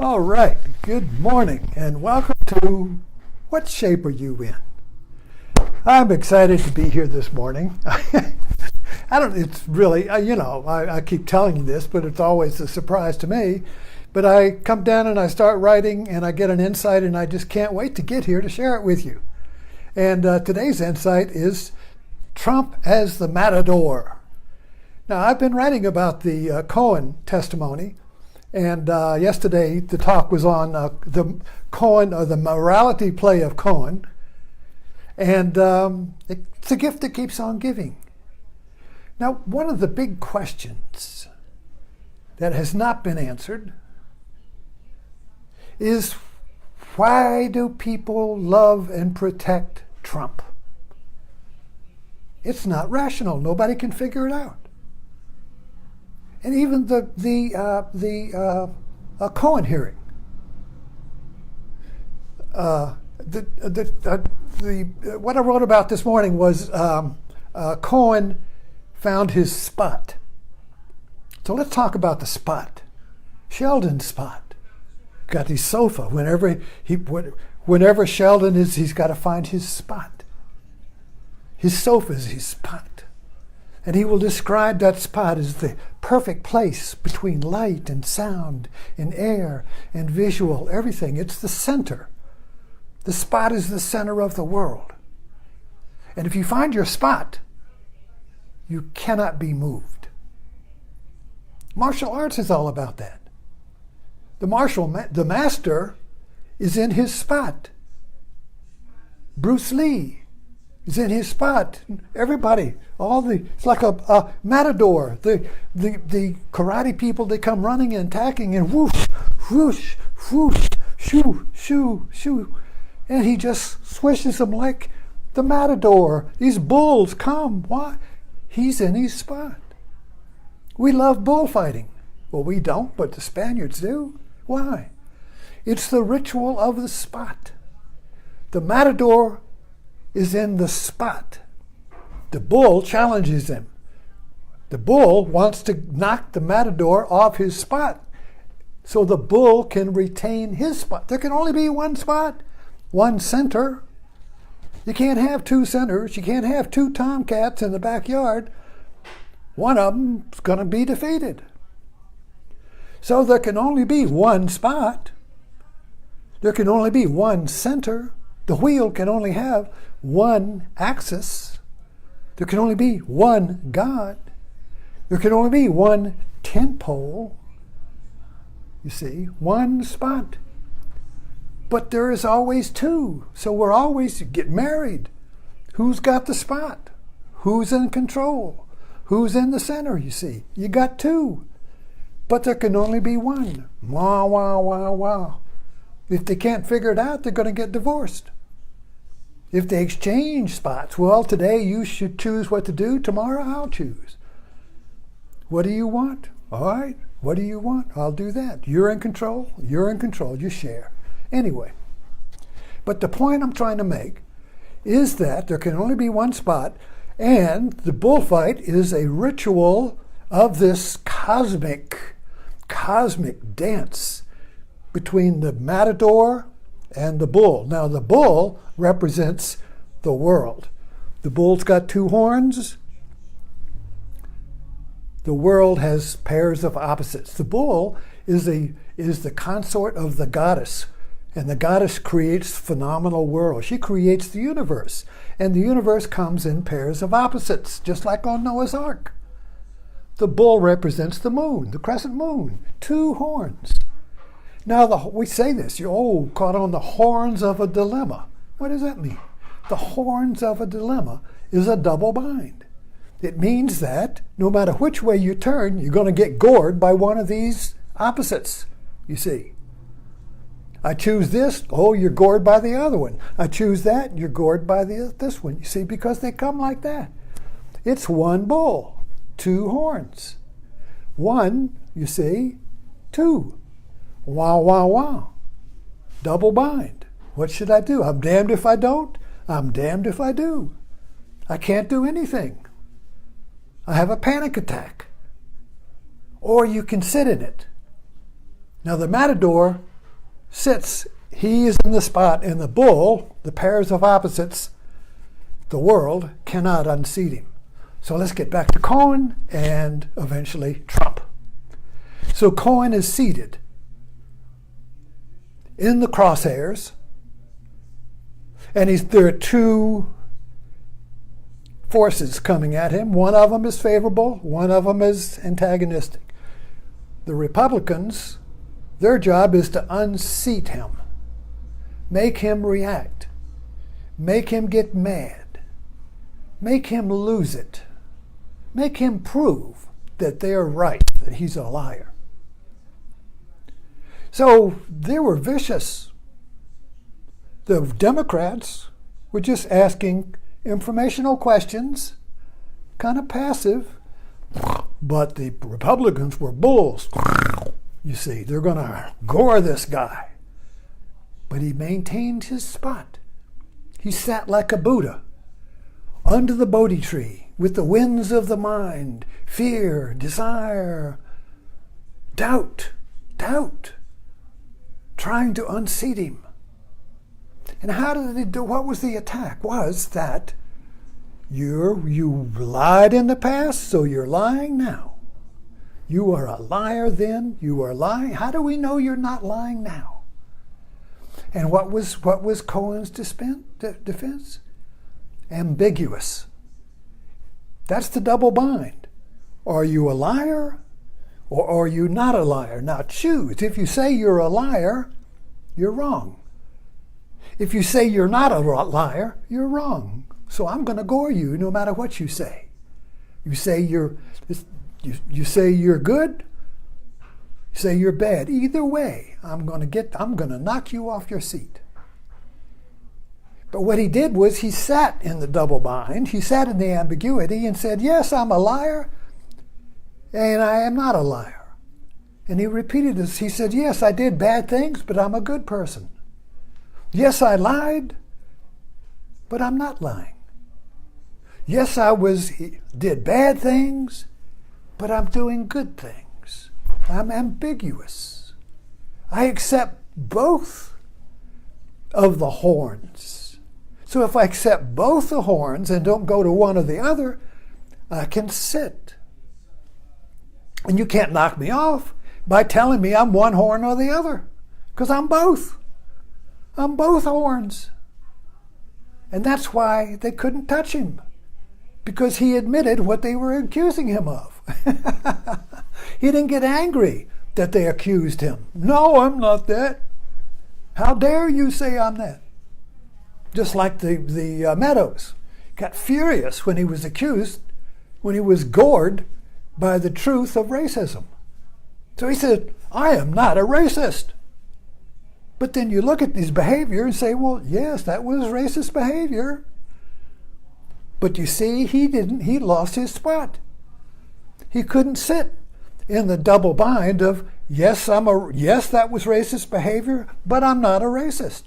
All right, good morning and welcome to What Shape Are You In? I'm excited to be here this morning. It's really, I keep telling you this, but it's always a surprise to me. But I come down and I start writing and I get an insight and I just can't wait to get here to share it with you. And today's insight is Trump as the Matador. Now, I've been writing about the Cohen testimony. And yesterday, the talk was on the Cohen, or the morality play of Cohen. And it's a gift that keeps on giving. Now, one of the big questions that has not been answered is, why do people love and protect Trump? It's not rational. Nobody can figure it out. And even the Cohen hearing, what I wrote about this morning was Cohen found his spot. So let's talk about the spot. Sheldon's spot. Got his sofa. Whenever Sheldon is, he's got to find his spot. His sofa is his spot. And he will describe that spot as the perfect place between light and sound and air and visual, everything. It's the center. The spot is the center of the world. And if you find your spot, you cannot be moved. Martial arts is all about that. The master is in his spot. Bruce Lee is in his spot. Everybody, it's like a matador. The karate people, they come running and attacking and whoosh, whoosh, whoosh, shoo, shoo, shoo. And he just swishes them like the matador. These bulls come. Why? He's in his spot. We love bullfighting. Well, we don't, but the Spaniards do. Why? It's the ritual of the spot. The matador is in the spot. The bull challenges him. The bull wants to knock the matador off his spot so the bull can retain his spot. There can only be one spot, one center. You can't have two centers. You can't have two tomcats in the backyard. One of them is going to be defeated. So there can only be one spot. There can only be one center. The wheel can only have one axis. There can only be one God. There can only be one tent pole. You see, one spot. But there is always two. So we're always get married. Who's got the spot? Who's in control? Who's in the center, you see? You got two. But there can only be one. Wah, wah, wah, wah. If they can't figure it out, they're going to get divorced. If they exchange spots, well, today you should choose what to do. Tomorrow I'll choose. What do you want? All right. What do you want? I'll do that. You're in control. You're in control. You share. Anyway. But the point I'm trying to make is that there can only be one spot, and the bullfight is a ritual of this cosmic dance between the matador and the bull. Now, the bull represents the world. The bull's got two horns. The world has pairs of opposites. The bull is the consort of the goddess, and the goddess creates phenomenal worlds. She creates the universe, and the universe comes in pairs of opposites, just like on Noah's Ark. The bull represents the moon, the crescent moon, two horns. Now, we say this, you're caught on the horns of a dilemma. What does that mean? The horns of a dilemma is a double bind. It means that no matter which way you turn, you're going to get gored by one of these opposites, you see. I choose this, you're gored by the other one. I choose that, you're gored by this one, you see, because they come like that. It's one bull, two horns. One, you see, two. Wow, wow, wow. Double bind. What should I do? I'm damned if I don't. I'm damned if I do. I can't do anything. I have a panic attack. Or you can sit in it. Now the matador sits, he is in the spot, and the bull, the pairs of opposites, the world, cannot unseat him. So let's get back to Cohen and eventually Trump. So Cohen is seated in the crosshairs, and there are two forces coming at him. One of them is favorable, one of them is antagonistic. The Republicans, their job is to unseat him, make him react, make him get mad, make him lose it, make him prove that they're right, that he's a liar. So they were vicious. The Democrats were just asking informational questions, kind of passive, but the Republicans were bulls. You see, they're going to gore this guy. But he maintained his spot. He sat like a Buddha under the Bodhi tree with the winds of the mind, fear, desire, doubt, trying to unseat him. And how did they do? What was the attack? Was that you lied in the past, so you're lying now. You are a liar then, you are lying. How do we know you're not lying now? And what was Cohen's defense? Ambiguous. That's the double bind. Are you a liar or are you not a liar? Now choose. If you say you're a liar, you're wrong. If you say you're not a liar, you're wrong. So I'm going to gore you no matter what you say. You say you say you're good, you say you're bad. Either way, I'm going to knock you off your seat. But what he did was he sat in the double bind, he sat in the ambiguity and said, yes, I'm a liar, and I am not a liar. And he repeated this. He said, yes, I did bad things, but I'm a good person. Yes, I lied, but I'm not lying. Yes, I did bad things, but I'm doing good things. I'm ambiguous. I accept both of the horns. So if I accept both the horns and don't go to one or the other, I can sit. And you can't knock me off by telling me I'm one horn or the other, because I'm both. I'm both horns. And that's why they couldn't touch him, because he admitted what they were accusing him of. He didn't get angry that they accused him. No, I'm not that. How dare you say I'm that? Just like the Meadows got furious when he was accused, when he was gored by the truth of racism. So he said, I am not a racist. But then you look at his behavior and say, well, yes, that was racist behavior. But you see, he lost his spot. He couldn't sit in the double bind of, yes, that was racist behavior, but I'm not a racist.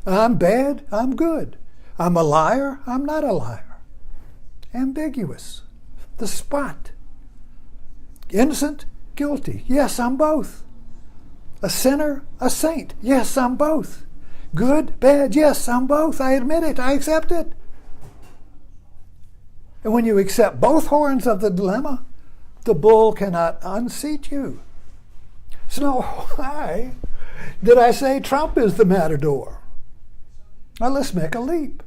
I'm bad, I'm good. I'm a liar, I'm not a liar. Ambiguous. The spot. Innocent, guilty. Yes, I'm both. A sinner, a saint. Yes, I'm both. Good, bad. Yes, I'm both. I admit it. I accept it. And when you accept both horns of the dilemma, the bull cannot unseat you. So why did I say Trump is the Matador? Now let's make a leap.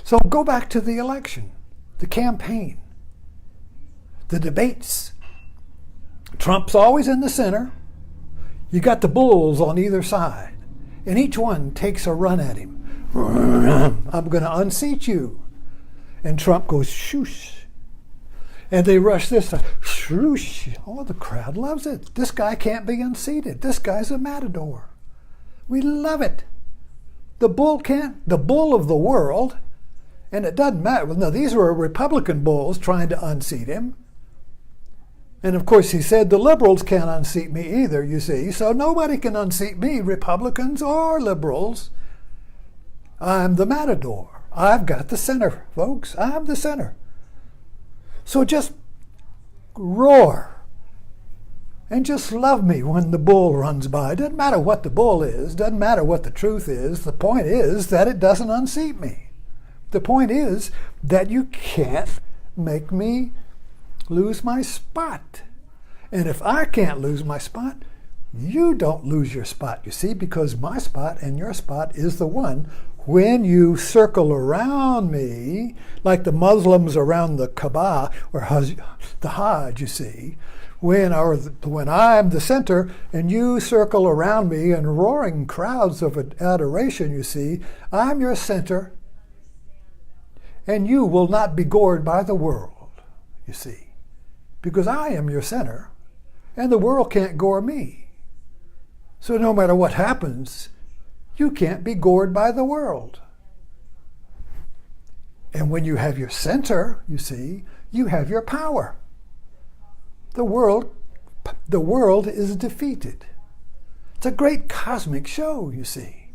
So go back to the election, the campaign, the debates. Trump's always in the center. You got the bulls on either side, and each one takes a run at him. I'm going to unseat you. And Trump goes, shoosh. And they rush this side, shoosh. Oh, the crowd loves it. This guy can't be unseated. This guy's a matador. We love it. The bull can't, the bull of the world, and it doesn't matter. Well, no, these were Republican bulls trying to unseat him. And of course, he said the liberals can't unseat me either, you see. So nobody can unseat me, Republicans or liberals. I'm the matador. I've got the center, folks. I'm the center. So just roar and just love me when the bull runs by. Doesn't matter what the bull is, doesn't matter what the truth is. The point is that it doesn't unseat me. The point is that you can't make me lose my spot. And if I can't lose my spot, you don't lose your spot, you see, because my spot and your spot is the one. When you circle around me, like the Muslims around the Kaaba or the Hajj, you see, when I'm the center and you circle around me in roaring crowds of adoration, you see, I'm your center and you will not be gored by the world, you see, because I am your center and the world can't gore me. So no matter what happens, you can't be gored by the world. And when you have your center, you see, you have your power. The world is defeated. It's a great cosmic show, you see.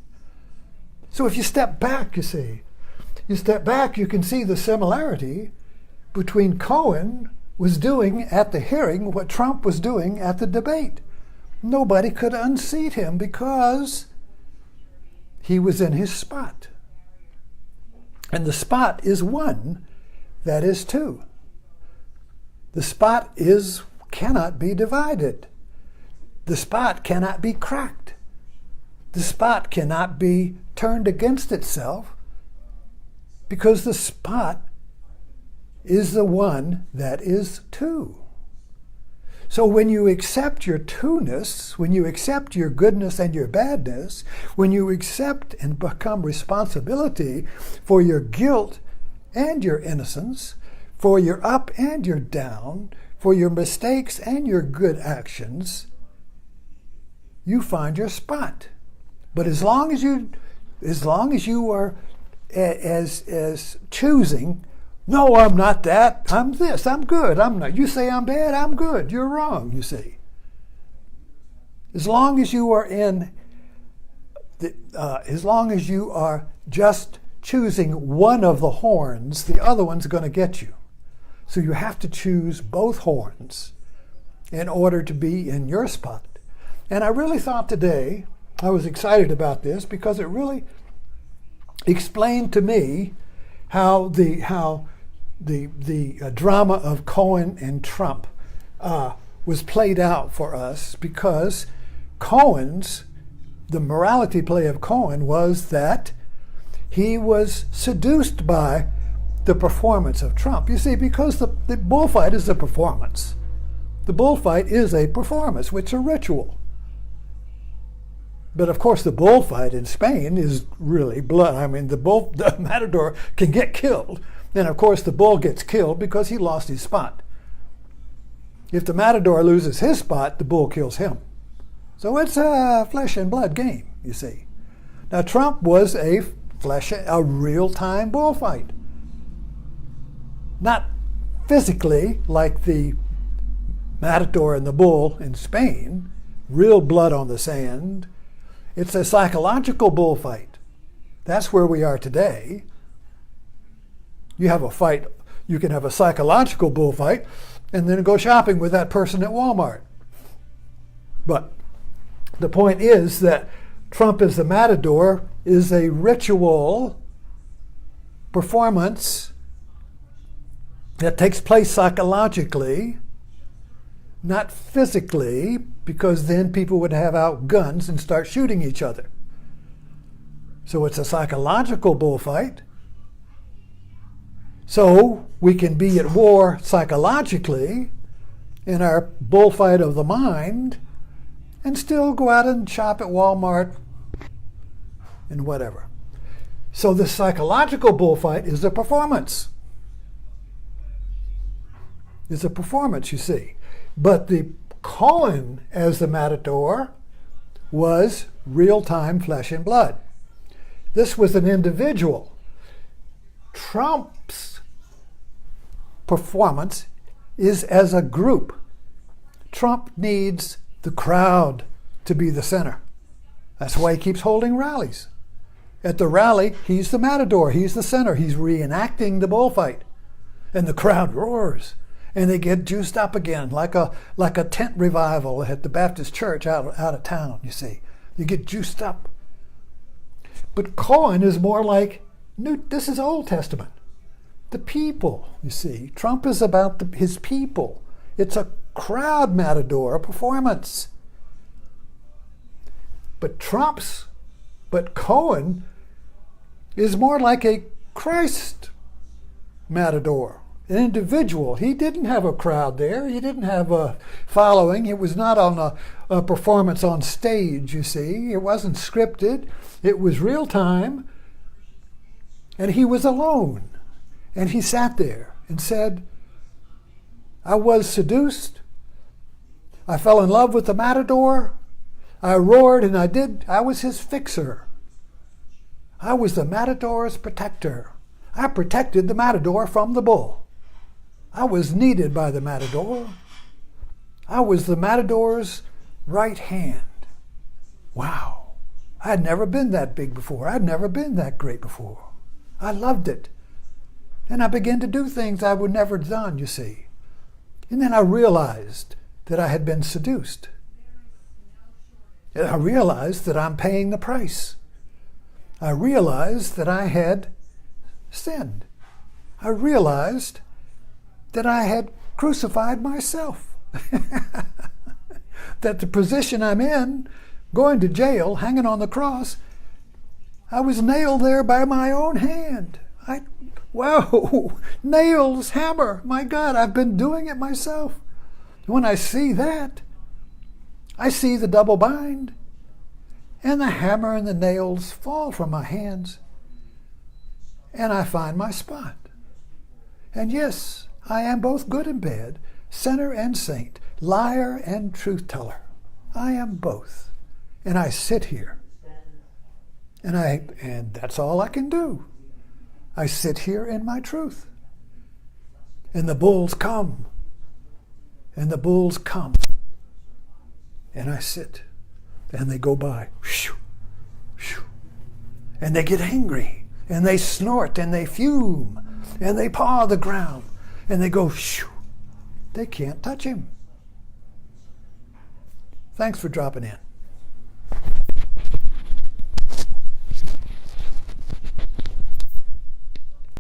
So if you step back, you can see the similarity between Cohen was doing at the hearing what Trump was doing at the debate. Nobody could unseat him because he was in his spot. And the spot is one, that is two. The spot cannot be divided. The spot cannot be cracked. The spot cannot be turned against itself because the spot is the one that is two. So when you accept your two-ness, when you accept your goodness and your badness, when you accept and become responsibility for your guilt and your innocence, for your up and your down, for your mistakes and your good actions, you find your spot. But as long as you are as choosing, no, I'm not that. I'm this. I'm good. I'm not. You say I'm bad. I'm good. You're wrong, you see. As long as you are as long as you are just choosing one of the horns, the other one's going to get you. So you have to choose both horns in order to be in your spot. And I really thought today, I was excited about this because it really explained to me how the drama of Cohen and Trump was played out for us, because the morality play of Cohen was that he was seduced by the performance of Trump. You see, because the bullfight is a performance. The bullfight is a performance, which is a ritual. But of course, the bullfight in Spain is really blood. I mean, the Matador can get killed. And of course, the bull gets killed because he lost his spot. If the Matador loses his spot, the bull kills him. So it's a flesh and blood game, you see. Now, Trump was a real-time bullfight. Not physically like the Matador and the bull in Spain, real blood on the sand. It's a psychological bullfight. That's where we are today. You have a fight, you can have a psychological bullfight and then go shopping with that person at Walmart. But the point is that Trump as the Matador is a ritual performance that takes place psychologically, not physically, because then people would have out guns and start shooting each other. So it's a psychological bullfight. So we can be at war psychologically in our bullfight of the mind and still go out and shop at Walmart and whatever. So the psychological bullfight is a performance. It's a performance, you see. But the Cohen as the Matador was real-time flesh and blood. This was an individual. Trump's performance is as a group. Trump needs the crowd to be the center. That's why he keeps holding rallies. At the rally, he's the Matador, he's the center, he's reenacting the bullfight. And the crowd roars. And they get juiced up again, like a tent revival at the Baptist church out of town, you see. You get juiced up. But Cohen is more like this is Old Testament. The people, you see. Trump is about his people. It's a crowd matador, a performance. But Cohen is more like a Christ matador, an individual. He didn't have a crowd there. He didn't have a following. It was not on a performance on stage, you see. It wasn't scripted. It was real time. And he was alone. And he sat there and said, I was seduced. I fell in love with the matador. I roared and I was his fixer. I was the matador's protector. I protected the matador from the bull. I was needed by the matador. I was the matador's right hand. Wow. I'd never been that big before. I'd never been that great before. I loved it. And I began to do things I would never have done, you see. And then I realized that I had been seduced. And I realized that I'm paying the price. I realized that I had sinned. I realized that I had crucified myself. That the position I'm in, going to jail, hanging on the cross, I was nailed there by my own hand. Wow, nails, hammer, my God, I've been doing it myself. When I see that, I see the double bind, and the hammer and the nails fall from my hands, and I find my spot. And yes, I am both good and bad, sinner and saint, liar and truth teller. I am both. And I sit here. And that's all I can do. I sit here in my truth. And the bulls come. And the bulls come. And I sit. And they go by. Shoo, shoo. And they get angry. And they snort and they fume. And they paw the ground. And they go shoo. They can't touch him. Thanks for dropping in.